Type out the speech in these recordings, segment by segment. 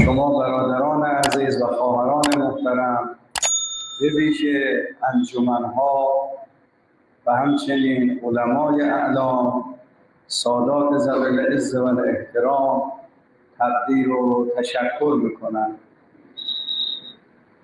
شما برادران عزیز و خواهران محترم، به ویژه انجمن‌ها و همچنین علمای اعلام، سادات ذوی العز و الاحترام تقدیر و تشکر میکنم.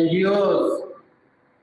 NGOs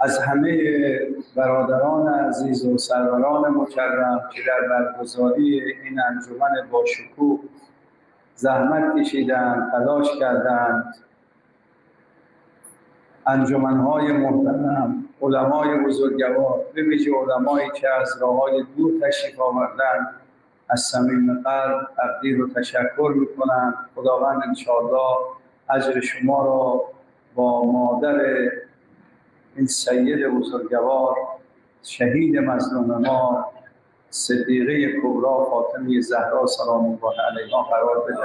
از همه برادران عزیز و سروران مکرم که در برگزاری این انجمن با شکوه زحمت کشیدند، تلاش کردند، انجمن‌های محترم، علمای بزرگوار، به ویژه علمایی که از راه‌های دور تشریف آوردند، از صمیم قلب تقدیر و تشکر می‌کنم. خداوند انشاءالله اجر شما را با مادر این سید بزرگوار، شهید مظلوم ما، صدیقه کبری فاطمه زهرا سلام الله علیها قرار بده.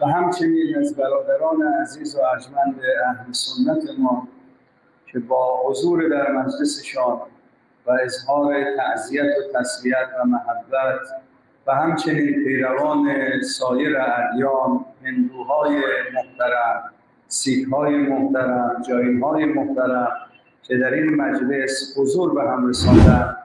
و همچنین از برادران عزیز و ارجمند اهل سنت ما که با حضور در مجلسشان و اظهار تعزیت و تسلیت و محبت و همچنین پیروان سایر ادیان، هندوهای محترم، سیک‌های محترم، جاین‌های محترم که در این مجلس حضور به هم رساندند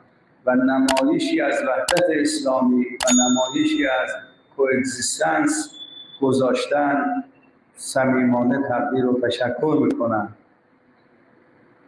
و نمایشی از وحدت اسلامی و نمایشی از کوگزیستنس گذاشتن، صمیمانه تقدیر و تشکر میکنم.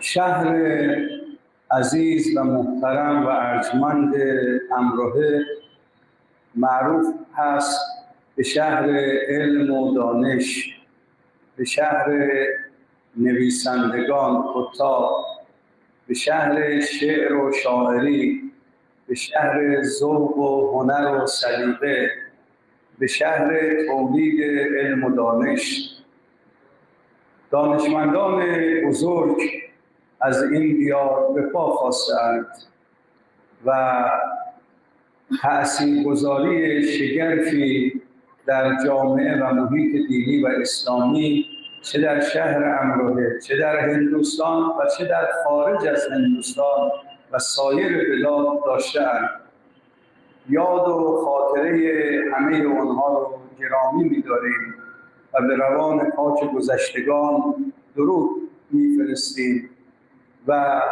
شهر عزیز و محترم و ارجمند امروهه معروف هست به شهر علم و دانش، به شهر نویسندگان، کتاب، به شهر شعر و شاعری، به شهر ذوق و هنر و سلیقه، به شهر تولید علم و دانش. دانشمندان بزرگ از این دیار به پا خاستند و تأثیرگذاری شگرفی در جامعه و محیط دینی و اسلامی، چه در شهر امروهه، چه در هندوستان و چه در خارج از هندوستان و سایر بلاد داشته‌اند. یاد و خاطره همه آنها رو گرامی می‌داریم و به روان پاک گذشتگان درود می‌فرستیم و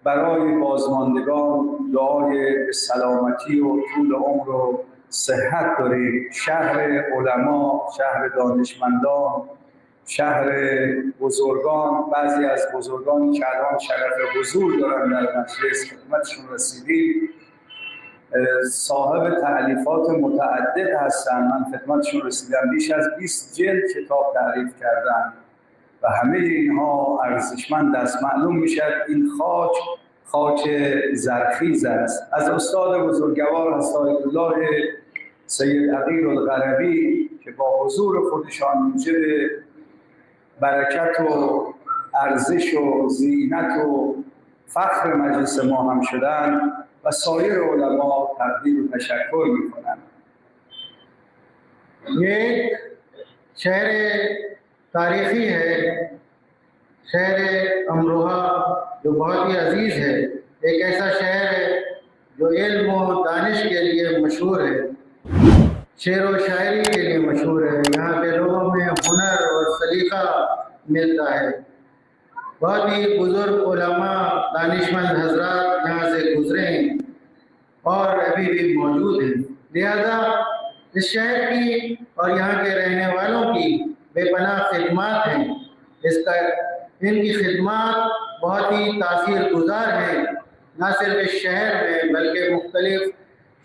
برای بازماندگان دعای به سلامتی و طول عمر و صحت داریم. شهر علما، شهر دانشمندان، شهر بزرگان، بعضی از بزرگانی که الان شرف حضور دارن در مجلس خدمتشون رسیدیم، صاحب تألیفات متعدد هستند. من خدمتشون رسیدم، بیش از 20 جلد کتاب تعریف کردن و همه اینها ارزشمند است. معلوم میشد این خاک زرخیز است. از استاد بزرگوار حضرت الله سید عقیل القربی که با حضور خودشان موجب برکت و ارزش و زینت و فخر مجلس ما هم شدن و سایر علما تقدیر و تشکر میکنند. یہ شہر تاریخی ہے، شہر امروہہ جو بہت ہی عزیز ہے، ایک ایسا شہر ہے جو علم و دانش کے لیے مشہور ہے، شعر و شاعری کے لیے مشہور ہے. یہاں کے لوگوں میں ہنر اور سلیقہ ملتا ہے. بہت ہی بزرگ علماء، دانشمند حضرات یہاں سے گزرے ہیں اور ابھی بھی موجود ہیں. لہذا اس شہر کی اور یہاں کے رہنے والوں کی بے پناہ خدمات ہیں. ان کی خدمات بہت ہی تاثیر گزار ہیں، نہ صرف اس شہر میں بلکہ مختلف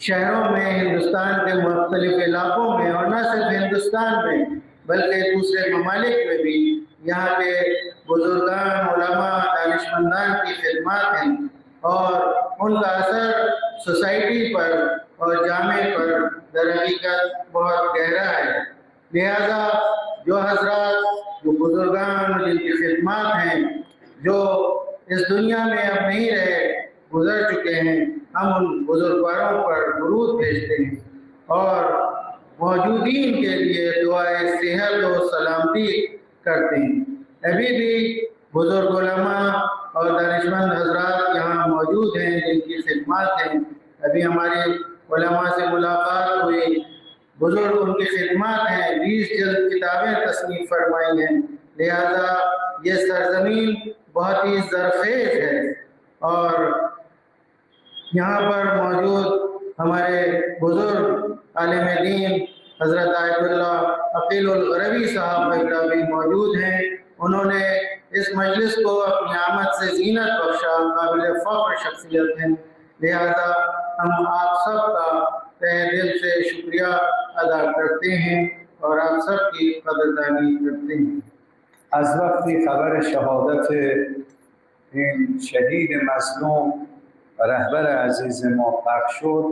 شہروں میں، ہندوستان کے مختلف علاقوں میں، اور نہ صرف ہندوستان میں بلکہ دوسرے ممالک میں بھی یہاں کے بزرگان، علماء، دانشمندان کی خدمات ہیں اور ان کا اثر سوسائٹی پر اور جامع پر در حقیقت بہت گہرا ہے. لہذا جو حضرات، جو بزرگان جن کی خدمات ہیں، جو اس دنیا میں اب نہیں رہے، گزر چکے ہیں، ہم ان بزرگواروں پر درود بھیجتے ہیں اور موجودین کے لیے دعائے صحت و سلامتی کرتے ہیں. ابھی بھی بزرگ علماء اور دانشمند حضرات یہاں موجود ہیں جن کی خدمات ہیں. ابھی ہماری علماء سے ملاقات ہوئی، بزرگ ان کی خدمات ہیں، 20 جلد کتابیں تصنیف فرمائی ہیں. لہذا یہ سرزمین بہت ہی زرخیز ہے اور یہاں پر موجود ہمارے بزرگ عالم دین حضرت آیت اللہ عقیل القربی صاحب بھی موجود ہیں. انہوں نے اس مجلس کو اپنی آمد سے زینت بخشا، قابل فخر شخصیت ہیں. لہذا ہم آپ سب کا تہ دل سے شکریہ ادا کرتے ہیں اور آپ سب کی قدردانی کرتے ہیں. از وقتی خبر شهادت این شهید مظلوم و رهبر عزیز ما پخش شد،